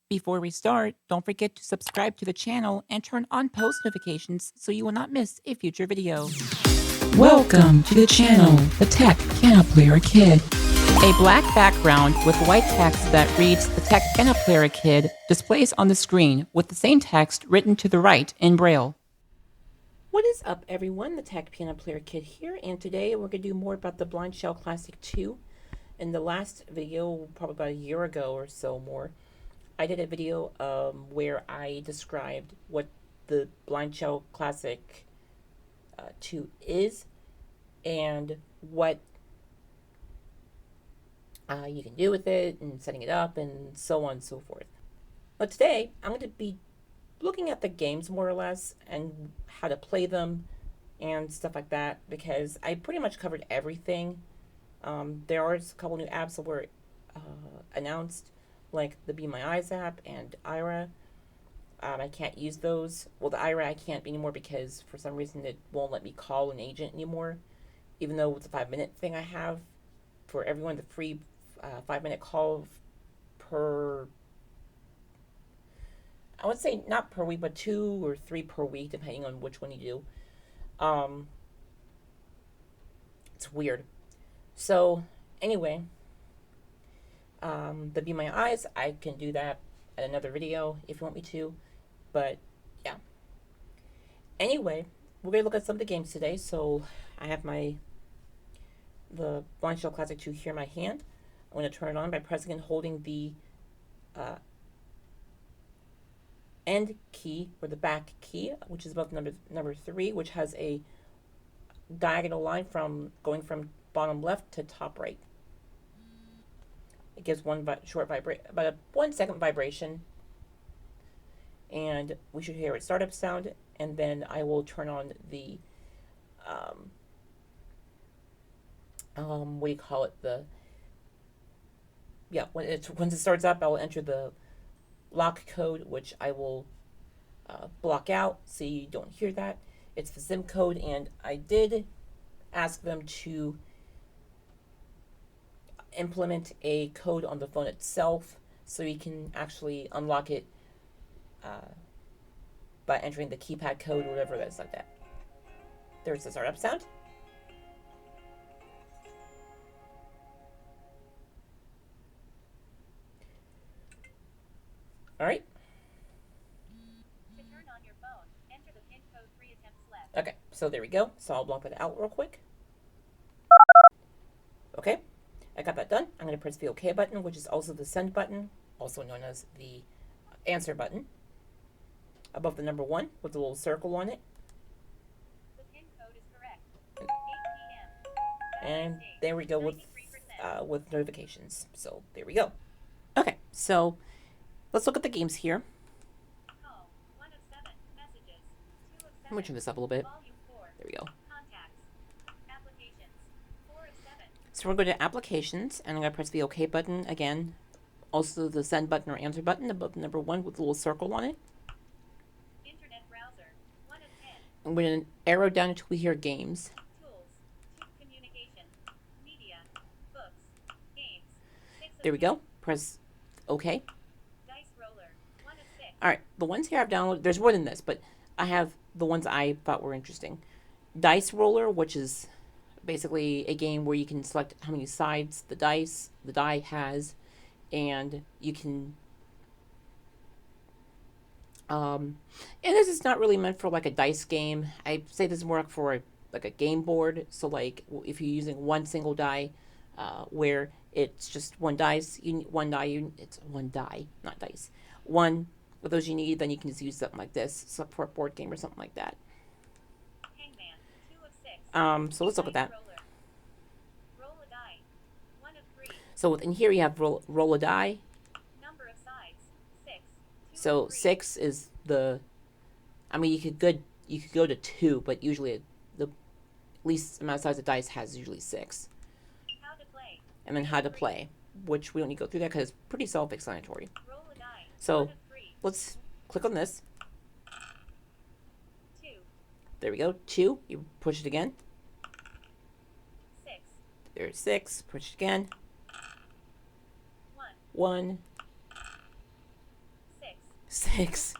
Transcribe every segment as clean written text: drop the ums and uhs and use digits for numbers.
Before we start, don't forget to subscribe to the channel and turn on post notifications so you will not miss a future video. Welcome to the channel, The Tech Piano Player Kid. A black background with white text that reads The Tech Piano Player Kid displays on the screen with the same text written to the right in Braille. What is up, everyone? The Tech Piano Player Kid here, and today we're going to do more about the BlindShell Classic 2. In the last video, probably about a year ago or so more, I did a video where I described what the BlindShell Classic 2 is and what you can do with it and setting it up and so on and so forth. But today, I'm going to be looking at the games more or less and how to play them and stuff like that, because I pretty much covered everything. There are a couple new apps that were announced, like the Be My Eyes app and Ira. I can't use those. Well, the Ira I can't anymore because for some reason it won't let me call an agent anymore, even though it's a 5-minute thing I have for everyone, the free 5-minute call per, I would say not per week, but 2 or 3 per week, depending on which one you do. It's weird. So, anyway, the Be My Eyes, I can do that at another video if you want me to, but yeah. Anyway, we're going to look at some of the games today. So, I have the BlindShell Classic 2 here in my hand. I'm going to turn it on by pressing and holding the end key, or the back key, which is above number 3, which has a diagonal line going from bottom left to top right. It gives one short vibration, about a 1-second vibration, and we should hear its startup sound. And then I will turn on the what do you call it? Once it starts up, I will enter the lock code, which I will block out so you don't hear that. It's the SIM code, and I did ask them to implement a code on the phone itself so you can actually unlock it by entering the keypad code or whatever that's like that. There's the startup sound. All right. To turn on your phone, enter the PIN code 3 attempts left. Okay, so there we go. So I'll block that out real quick. Okay, I got that done. I'm going to press the OK button, which is also the send button, also known as the answer button, above the number 1 with a little circle on it. The PIN code is correct. 8 p.m. And there we go with notifications. So there we go. Okay, so let's look at the games here. Call 1 of 7 messages. 2 of 7. I'm going to turn this up a little bit. Volume 4. There we go. Contacts. Applications. 4 of 7. So we're going to applications, and I'm going to press the OK button again. Also the send button or answer button above number 1 with a little circle on it. Internet browser. 1 of 10. I'm going to arrow down until we hear games. Tools. 2. Communication. Media. Books. Games. 6 of There we 10. go. Press OK. Dice roller. 1 of 6. All right, the ones here I've downloaded, there's more than this, but I have the ones I thought were interesting. Dice Roller, which is basically a game where you can select how many sides the die has, and you can and this is not really meant for like a dice game. I say this is more for like a game board. So like if you're using one single die, where it's just one dice, it's one die, not dice. One of those you need, then you can just use something like this, so for a board game or something like that. Hangman. 2 of 6. So let's look at that. Roller. Roll a die. 1 of 3. So within here you have roll a die. Number of sides. 6. 2 So of 3. 6 is the, I mean, you could go to 2, but usually the least amount of sides of dice has usually 6. How to play. And then how to play, which we don't need to go through that because it's pretty self-explanatory. Roll a die. So 1 of 3. let's click on this. 2. There we go. 2. You push it again. 6. There's 6. Push it again. 1. 1. 6,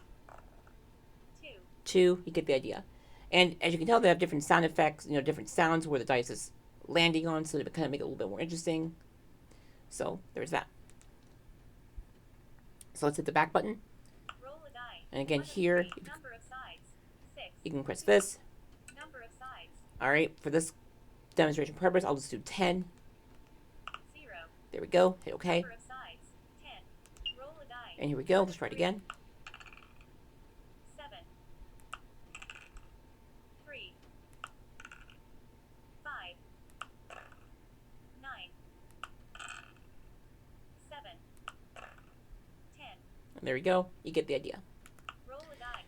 2, 2. You get the idea. And as you can tell, they have different sound effects, different sounds where the dice is landing on, so to kind of make it a little bit more interesting. So there's that. So let's hit the back button. roll a die. And again, 1 of here, 3, number of sides, 6, you can press this. number of sides, All right, for this demonstration purpose, I'll just do 10. 0, There we go. Hit OK. number of sides, 10, roll a die. And here we go. Let's try it again. 7, 3, 5, 9, 7, 10, And there we go. You get the idea. roll a die.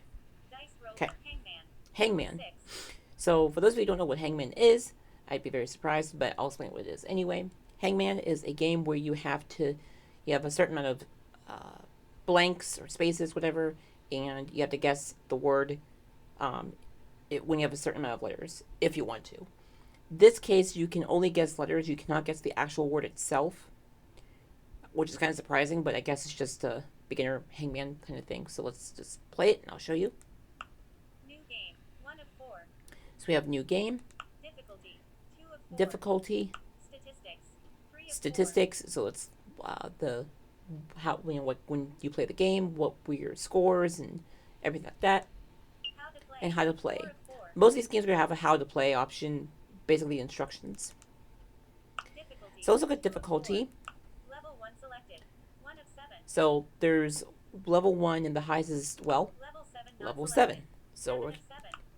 Dice roll. 'Kay. Hangman. Hangman. 6, So for those of you who don't know what Hangman is, I'd be very surprised, but I'll explain what it is anyway. Hangman is a game where you have a certain amount of blanks or spaces, whatever, and you have to guess the word when you have a certain amount of letters, if you want to. This case, you can only guess letters. You cannot guess the actual word itself, which is kind of surprising, but I guess it's just a beginner Hangman kind of thing. So let's just play it, and I'll show you. new game. 1 of 4. So we have new game, Difficulty. 2 of 4. difficulty, Statistics. 3 of 4. statistics. So it's what when you play the game, what were your scores and everything like that, How to play. and how to play. 4 of 4. Most of these games are gonna have a how to play option, basically instructions. Difficulty. So let's look at 2 of 4. difficulty. Level 1 selected. 1 of 7. So there's level 1 and the highest is Level 7 not level selected. 7. So 7 of 7.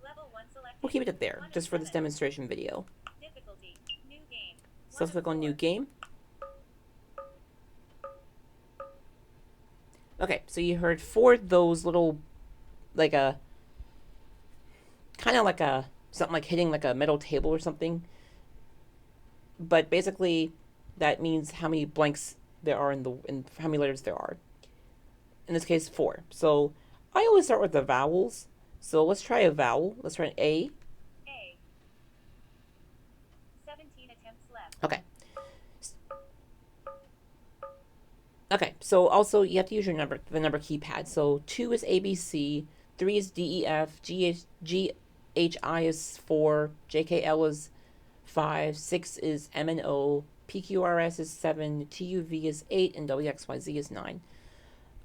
Level 1 selected. we'll keep it up there 1 of just for this 7. demonstration video. Difficulty. New game. So let's click on new game. Okay, so you heard 4 those little, like a, kind of like a, something like hitting like a metal table or something. But basically, that means how many blanks there are in how many letters there are. In this case, 4. So I always start with the vowels. So let's try a vowel. Let's try an A. A. 17 attempts left. Okay. Okay, so also you have to use your the number keypad. So 2 is ABC, 3 is DEF, GHI is 4, JKL is 5, 6 is MNO, PQRS is 7, TUV is 8, and WXYZ is 9.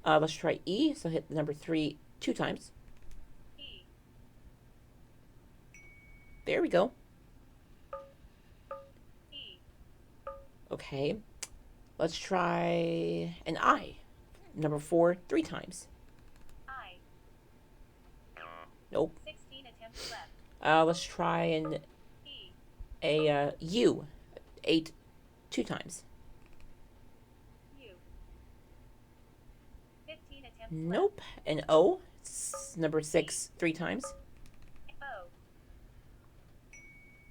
Let's try E. So hit the number 3 2 times. E. There we go. E. Okay. Let's try an I. Number 4 3 times. I. Nope. 16 attempts left. Let's try an E. a U. 8 2 times. U. 15 attempts Nope. An O. Number 6 3 times. left. O.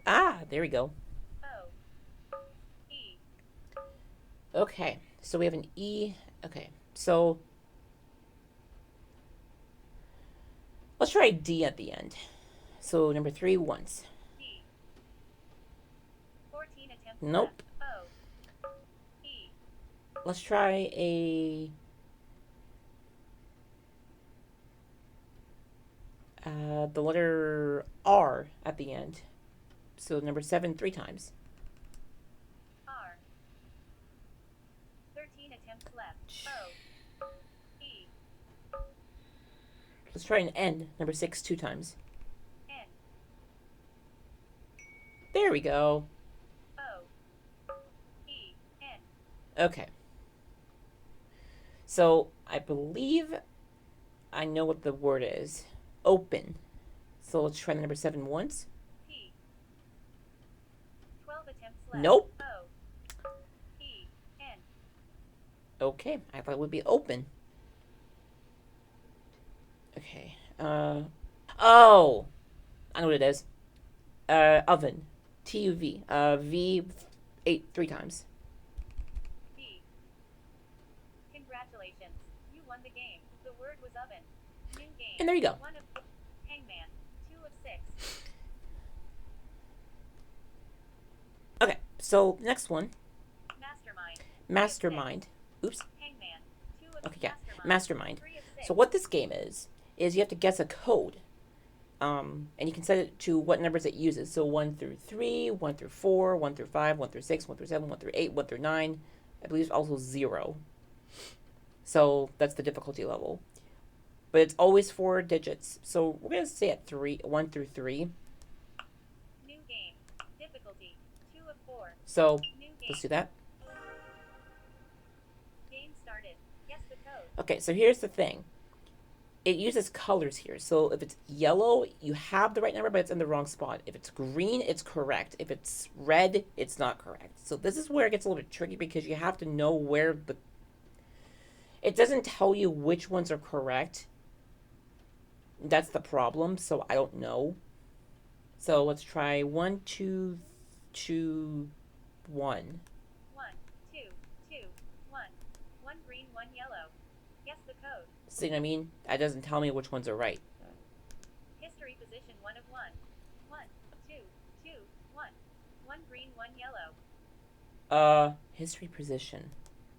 Ah, there we go. O. E. Okay, so we have an E. Okay, so let's try D at the end. So number 3 once. D. 14 attempts Nope. left. O. E. Let's try the letter R at the end. So number 7 3 times. R. 13 attempts left. O. E. Let's try an N. Number 6 2 times. N. There we go. O. E. N. Okay. So I believe I know what the word is. Open. So let's try the number 7 once. P. 12 attempts left. Nope. O. E. N. Okay, I thought it would be open. Okay. Oh, I know what it is. Oven. TUV. V 8 3 times. B. Congratulations. You won the game. The word was oven. New game. And there you go. 1 of Hangman. 2 of 6. Okay, so next one. Mastermind. Mastermind. Oops. Hangman. 2 of Okay, yeah. Mastermind. Mastermind. 3 of 6. So what this game is you have to guess a code. And you can set it to what numbers it uses. So 1 through 3, 1 through 4, 1 through 5, 1 through 6, 1 through 7, 1 through 8, 1 through 9. I believe it's also 0. So that's the difficulty level. But it's always 4 digits. So we're going to say at 1 through 3. New game. Difficulty 2 of 4. So New game. let's do that. Game started. Guess the code. Okay, so here's the thing. It uses colors here. So if it's yellow, you have the right number, but it's in the wrong spot. If it's green, it's correct. If it's red, it's not correct. So this is where it gets a little bit tricky because you have to know where the... It doesn't tell you which ones are correct. That's the problem, so I don't know. So let's try 1, 2, 2, 1. 1, 2, 2, 1. 1 green, 1 yellow. Guess the code. See what I mean? That doesn't tell me which ones are right. History position 1 of 1. 1, 2, 2, 1. 1 green, 1 yellow. History position.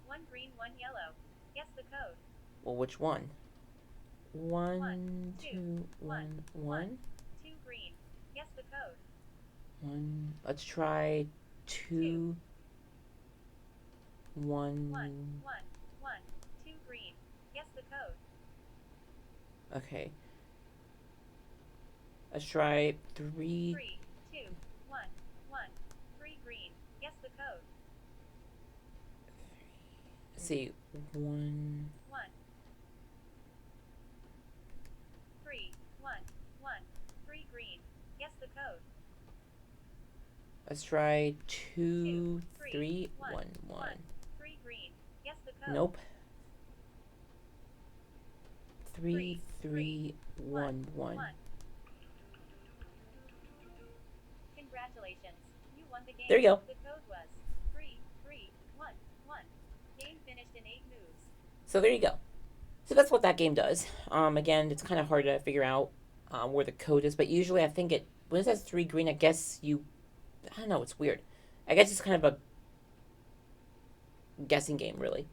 1 green, 1 yellow. Guess the code. Well, which one? 1, 1, 2, 2, 1, 1. 2 green. Guess the code. 1. Let's try 2, 1. 1, 1, 1. 2 green. Guess the code. Okay. Let's try 3. 3, 2, 1, 1. 3 green. Guess the code. Let's see. 1. 1. 3, 1, 1. 3 green. Guess the code. Let's try 2, 3, 3, 1, 1, 1. 3 green. Guess the code. Nope. 3, 3, 1, 1. Congratulations. You won the game. There you go. The code was 3, 3, 1, 1. Game finished in 8 moves. So there you go. So that's what that game does. Again, it's kind of hard to figure out where the code is, but usually I think when it says 3 green, I guess I don't know, it's weird. I guess it's kind of a guessing game, really.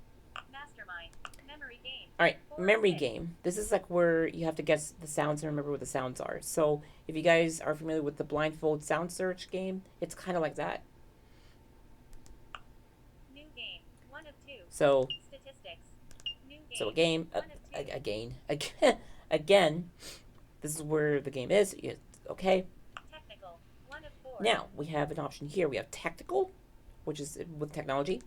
Mastermind. Memory game. All right, 4 memory 6. game. This is like where you have to guess the sounds and remember what the sounds are. So if you guys are familiar with the blindfold sound search game, it's kind of like that. New game. 1 of 2. So Statistics. New game. So again, 1 of 2. again, this is where the game is. Okay. Technical. 1 of 4. Now we have an option here. We have technical, which is with technology.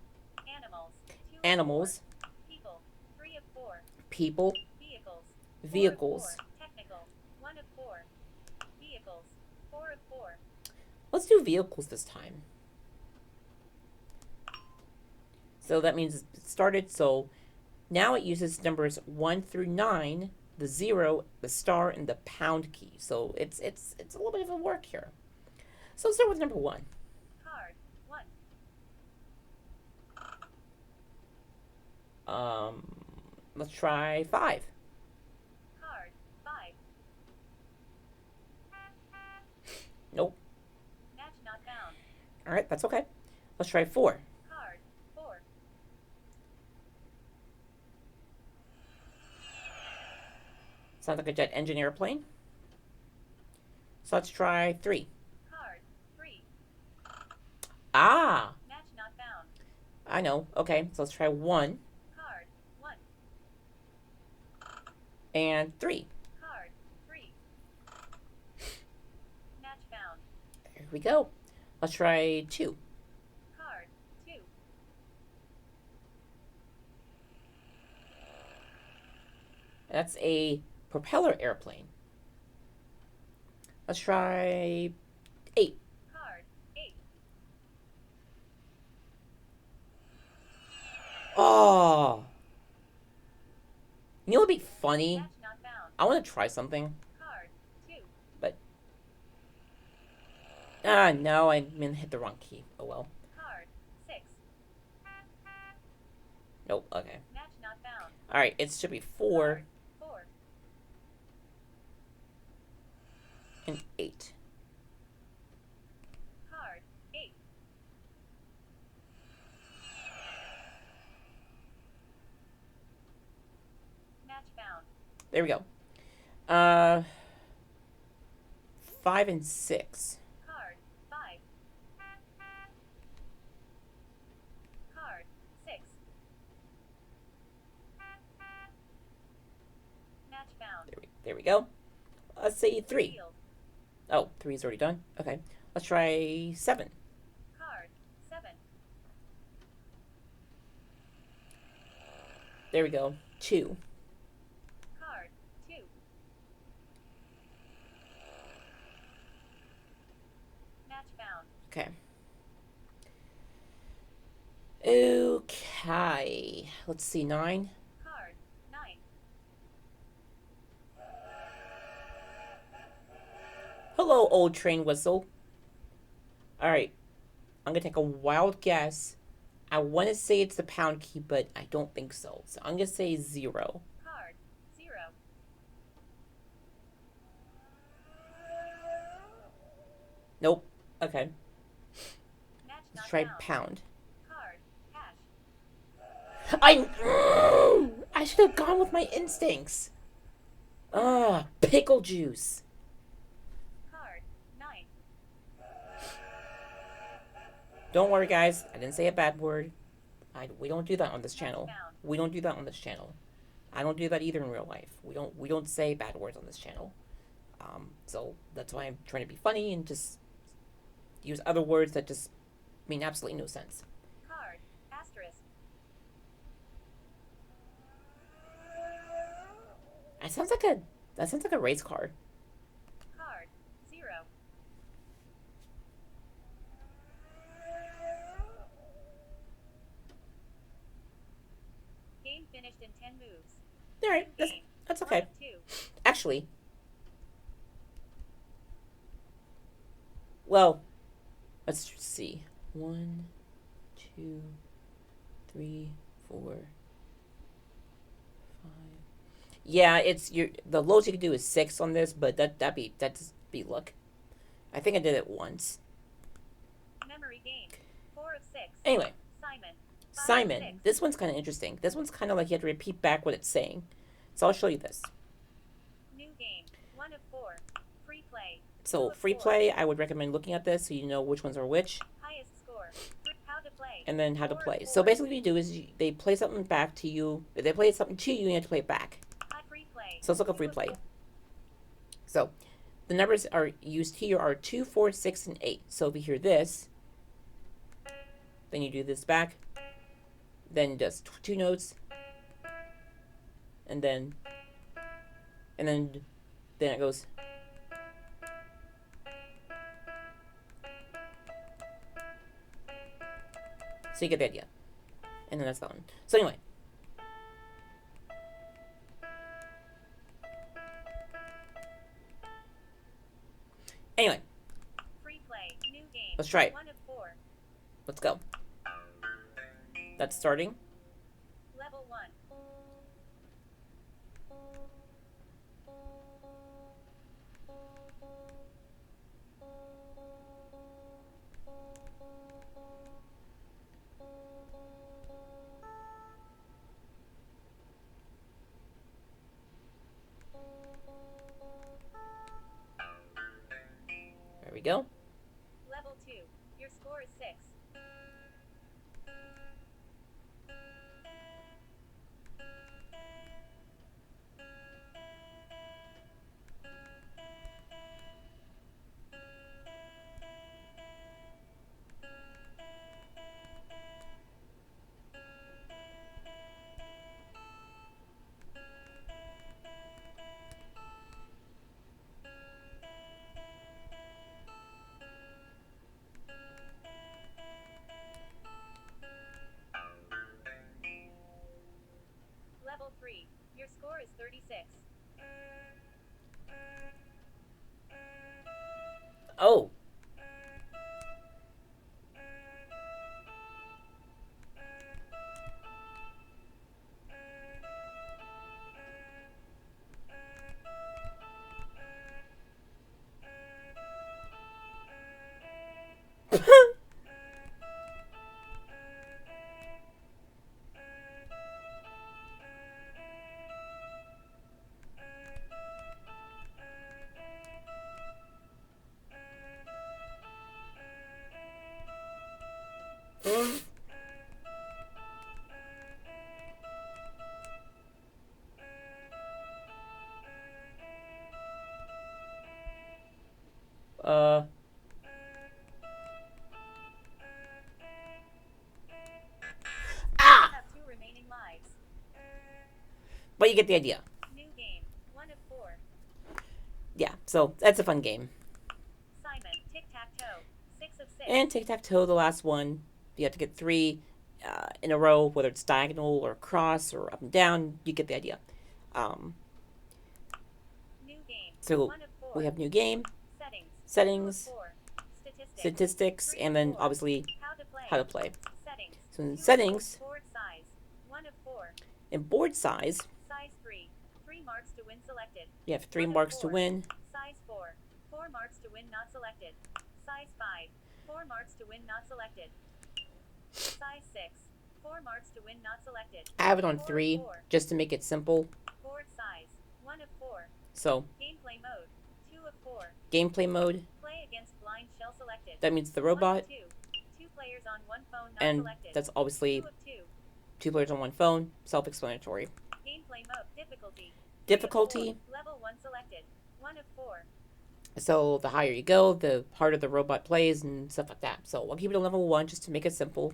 Animals. 2 of Animals. 4. People. 3 of 4. People. Vehicles. 4 of Vehicles. 4. Technical. 1 of 4. Vehicles. 4 of 4. Let's do vehicles this time. So that means it started. So now it uses numbers 1 through 9, the 0, the star, and the pound key. So it's a little bit of a work here. So let's start with number 1. Card. 1. Let's try 5. Card. 5. Nope. Match not found. All right, that's okay. Let's try 4. Card. 4. Sounds like a jet engine airplane. So let's try 3. Card. 3. Ah, Match not found. I know. Okay, so let's try 1 Card. 1. and 3. Card. 3. Match found. There we go. Let's try 2. Card. 2. That's a propeller airplane. Let's try 8. Card. 8. Oh. You know what would be funny? Match not found. I want to try something. Card. 2. No, I hit the wrong key. Oh well. Card. 6. Nope, okay. Match not found. Alright, it should be 4 Card. 4. and 8. Card. 8. Match found. There we go. 5 and 6. Card 5. Card 6. Match found. There we go. Let's say 3. Revealed. Oh, 3 is already done. Okay. Let's try 7. Card 7. There we go. 2. Card 2. Match found. Okay. Okay. Let's see. 9. Card 9. Hello, old train whistle. Alright. I'm going to take a wild guess. I want to say it's the pound key, but I don't think so. So I'm going to say 0. Card 0. Nope. Okay. Match Let's not try found. pound. Card hash. I should have gone with my instincts. Pickle juice. Card 9. Don't worry, guys. I didn't say a bad word. We don't do that on this Match channel. found. We don't do that on this channel. I don't do that either in real life. We don't say bad words on this channel. So that's why I'm trying to be funny and just use other words that just mean absolutely no sense. Card asterisk. That sounds like a race car. Card 0. Game finished in 10 moves. All right, Game. that's 1 okay. of 2. Actually, well, let's see. 1, 2, 3, 4, 5. Yeah, the lowest you can do is 6 on this, but that'd be luck. I think I did it once. Memory game. 4 of 6. Anyway, Simon. 5 of Simon. 6. This one's kind of interesting. This one's kind of like you have to repeat back what it's saying. So I'll show you this. New game. 1 of 4. Free play. So 2 of free 4. play, I would recommend looking at this so you know which ones are which, Highest score. How to play. and then how to 4 of play. 4. So basically what you do is they play something back to you. They play something to you, and you have to play it back. High free play. So let's look at 2 free of play. 4. So the numbers are used here are 2, 4, 6, and 8. So if you hear this, then you do this back, then just 2 notes, and then it goes. So you get the idea. And then that's that one. So anyway. Free play. New game. Let's try it. 1 of 4. Let's go. That's starting. Level 1. There we go. Level 2. Your score is 6. Level 3. Your score is 36. Oh. Ah! Have 2 remaining lives. But you get the idea. New game. 1 of 4. Yeah, so that's a fun game. Simon. Tic-tac-toe. 6 of 6. And tic-tac-toe, the last one. You have to get 3 in a row, whether it's diagonal or cross or up and down. You get the idea. New game. So 1 of 4. we have new game, Settings. 2 of 4. statistics, 3 and of then 4. obviously how to play. Settings. So in 2 of 4. settings, Board size. 1 of 4. in board size, Size 3. 3 marks to win selected. you have 3 1 of marks to 4. win. Size 4. 4 marks to win not selected. Size 5. 4 marks to win not selected. Size 6. 4 marks to win not selected. I have it on 4 of 3 4. just to make it simple. Board size. 1 of 4. So Gameplay mode. 2 of 4. gameplay mode, Play against BlindShell selected. that means the 1 of robot, 2. 2 players on 1 phone not and selected. that's obviously 2 of 2. 2 players on 1 phone, self-explanatory. Gameplay mode. Difficulty. Difficulty, Level 1 selected. 1 of 4. so the higher you go, the harder the robot plays and stuff like that. So I'll keep it on level 1 just to make it simple.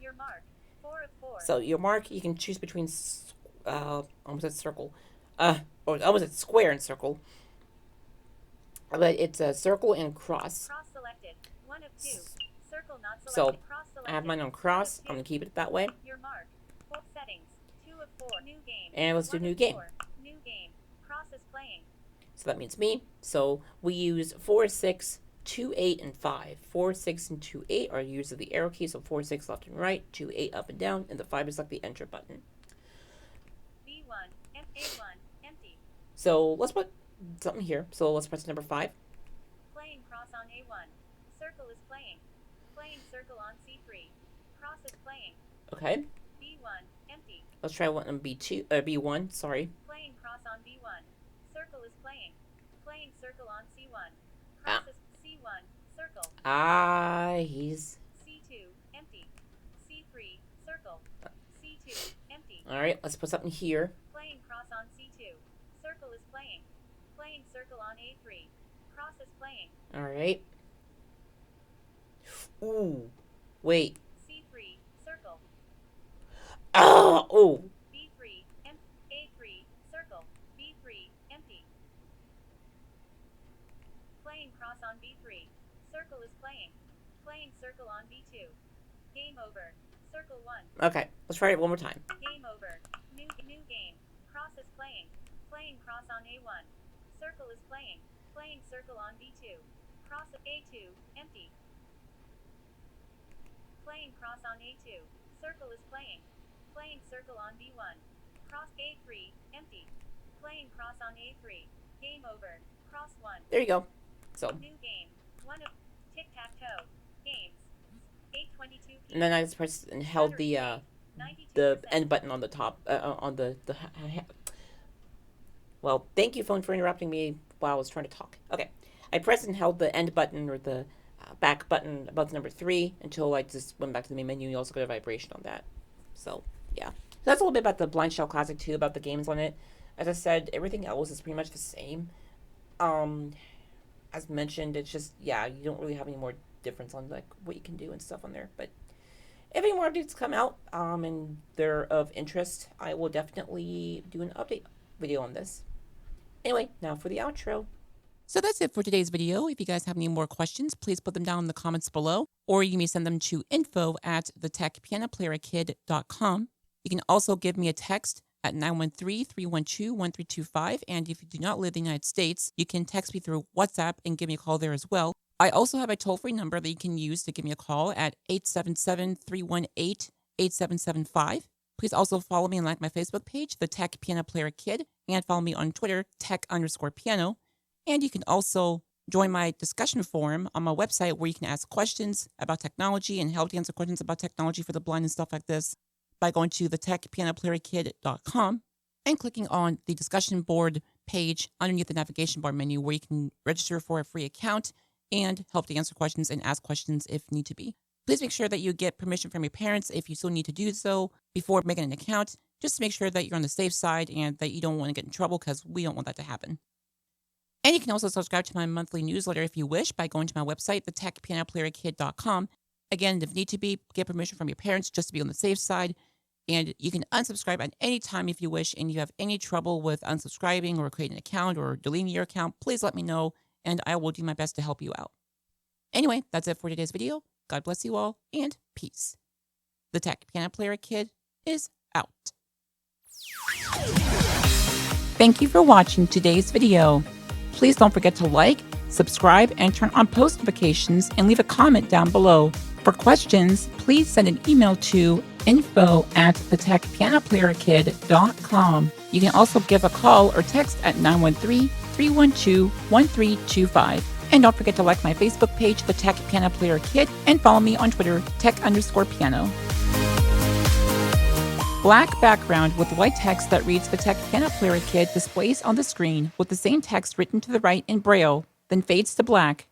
Your mark. 4 of 4. So your mark, you can choose between, almost at circle, or almost at square and circle. But it's a circle and cross. Cross selected. 1 of 2. Circle not selected. So Cross selected. I have mine on cross. I'm going to keep it that way. Your mark. 4 settings. 2 of 4. New game. And let's do 1 new of game. 4. New game. Cross is playing. So that means me. So we use 4, 6, 2, 8, and 5. 4, 6, and 2, 8 are use of the arrow key. So 4, 6 left and right, 2, 8 up and down, and the 5 is like the enter button. B1. A1. Empty. So let's put something here. So let's press number 5. Playing cross on A1. Circle is playing. Playing circle on C3. Cross is playing. Okay. B1. Empty. Let's try one on B1. Sorry. Playing cross on B1. Circle is playing. Playing circle on C1. Cross is C1. Circle. He's. C2. Empty. C3. Circle. C2. Empty. All right. Let's put something here. Playing cross on C2. Circle is playing. Playing circle on A3. Cross is playing. All right. Ooh. Wait. C3. Circle. Oh. B3. A3. Circle. B3. Empty. Playing cross on B3. Circle is playing. Playing circle on B2. Game over. Circle 1. Okay. Let's try it one more time. Game over. New game. Cross is playing. Playing cross on A1. Circle is playing. Playing circle on B2. Cross A2. Empty. Playing cross on A2. Circle is playing. Playing circle on B1. Cross A3. Empty. Playing cross on A3. Game over. Cross 1. There you go. So. New game. 1 of tic-tac-toe. Games. 8:22 p.m. And then I just pressed and held the 92%. end button on the top on the well, thank you phone for interrupting me while I was trying to talk. Okay, I pressed and held the end button or the back button above the number 3 until I just went back to the main menu. You also got a vibration on that. So yeah, so that's a little bit about the BlindShell Classic too, about the games on it. As I said, everything else is pretty much the same. As mentioned, it's just, yeah, you don't really have any more difference on like what you can do and stuff on there. But if any more updates come out and they're of interest, I will definitely do an update video on this. Anyway, now for the outro. So that's it for today's video. If you guys have any more questions, please put them down in the comments below, or you may send them to info@TheTechPianoPlayerKid.com. You can also give me a text at 913-312-1325, and if you do not live in the United States, you can text me through WhatsApp and give me a call there as well. I also have a toll-free number that you can use to give me a call at 877-318-8775. Please also follow me and like my Facebook page, The Tech Piano Player Kid, and follow me on Twitter, tech_piano. And you can also join my discussion forum on my website where you can ask questions about technology and help to answer questions about technology for the blind and stuff like this by going to TheTechPianoPlayerKid.com and clicking on the discussion board page underneath the navigation bar menu where you can register for a free account and help to answer questions and ask questions if need to be. Please make sure that you get permission from your parents if you still need to do so before making an account, just to make sure that you're on the safe side and that you don't want to get in trouble because we don't want that to happen. And you can also subscribe to my monthly newsletter if you wish by going to my website, TheTechPianoPlayerKid.com. Again, if need to be, get permission from your parents just to be on the safe side. And you can unsubscribe at any time if you wish. And if you have any trouble with unsubscribing or creating an account or deleting your account, please let me know, and I will do my best to help you out. Anyway, that's it for today's video. God bless you all, and peace. The Tech Piano Player Kid is out. Thank you for watching today's video. Please don't forget to like, subscribe, and turn on post notifications, and leave a comment down below. For questions, please send an email to info@thetechpianoplayerkid.com. You can also give a call or text at 913-312-1325. And don't forget to like my Facebook page, The Tech Piano Player Kid, and follow me on Twitter, tech_piano. Black background with white text that reads The Tech Piano Player Kid displays on the screen with the same text written to the right in Braille, then fades to black.